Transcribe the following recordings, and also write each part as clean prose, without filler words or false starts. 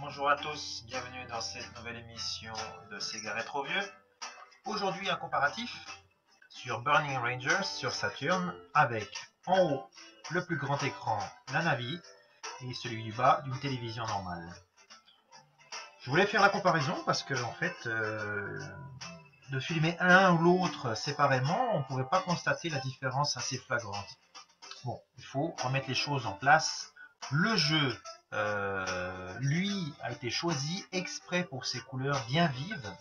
Bonjour à tous, bienvenue dans cette nouvelle émission de Sega Rétro Vieux. Aujourd'hui un comparatif sur Burning Rangers sur Saturn avec en haut le plus grand écran, la Navi, et celui du bas d'une télévision normale. Je voulais faire la comparaison parce que en fait de filmer l'un ou l'autre séparément, on ne pouvait pas constater la différence assez flagrante. Bon, il faut remettre les choses en place. Le jeu, lui, a été choisi exprès pour ses couleurs bien vives.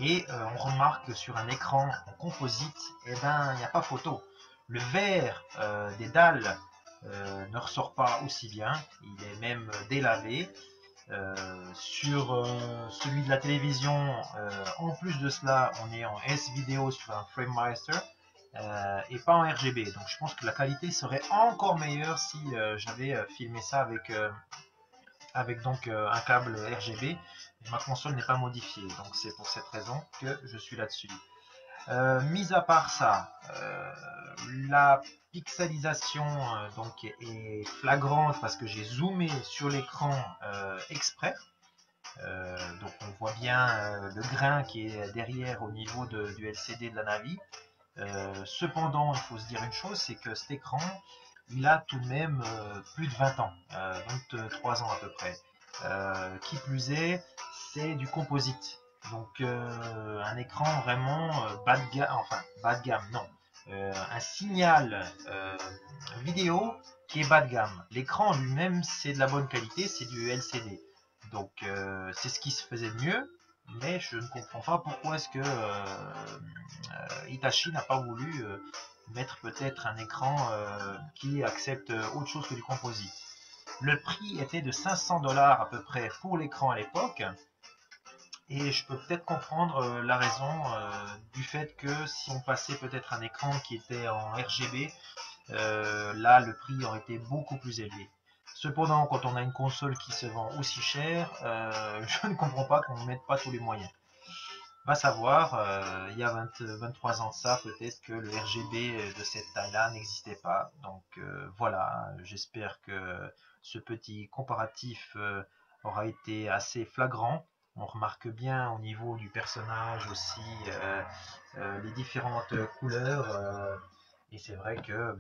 Et on remarque que sur un écran en composite, eh ben, il n'y a pas photo. Le vert des dalles ne ressort pas aussi bien. Il est même délavé. Sur celui de la télévision, en plus de cela, on est en S-Video sur un FrameMaster. Et pas en RGB, donc je pense que la qualité serait encore meilleure si j'avais filmé ça avec donc un câble RGB. Ma console n'est pas modifiée, donc c'est pour cette raison que je suis là-dessus. Mis à part ça, la pixelisation donc est flagrante parce que j'ai zoomé sur l'écran exprès. Donc on voit bien le grain qui est derrière au niveau du LCD de la Navi. Cependant, il faut se dire une chose, c'est que cet écran, il a tout de même plus de 20 ans, 23 ans à peu près. Qui plus est, c'est du composite. Donc un écran vraiment bas de gamme, enfin bas de gamme, non. Un signal vidéo qui est bas de gamme. L'écran lui-même, c'est de la bonne qualité, c'est du LCD. Donc c'est ce qui se faisait de mieux, mais je ne comprends pas pourquoi est-ce que Hitachi n'a pas voulu mettre peut-être un écran qui accepte autre chose que du composite. Le prix était de 500$ à peu près pour l'écran à l'époque, et je peux peut-être comprendre la raison du fait que si on passait peut-être un écran qui était en RGB, là le prix aurait été beaucoup plus élevé. Cependant, quand on a une console qui se vend aussi cher, je ne comprends pas qu'on ne mette pas tous les moyens. Va savoir, il y a 23 ans de ça, peut-être que le RGB de cette taille-là n'existait pas. Donc voilà, j'espère que ce petit comparatif aura été assez flagrant. On remarque bien au niveau du personnage aussi les différentes couleurs. Et c'est vrai que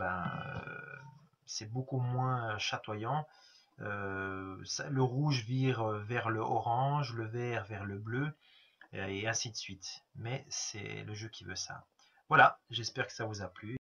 c'est beaucoup moins chatoyant. Le rouge vire vers le orange, le vert vers le bleu, et ainsi de suite. Mais c'est le jeu qui veut ça. Voilà, j'espère que ça vous a plu.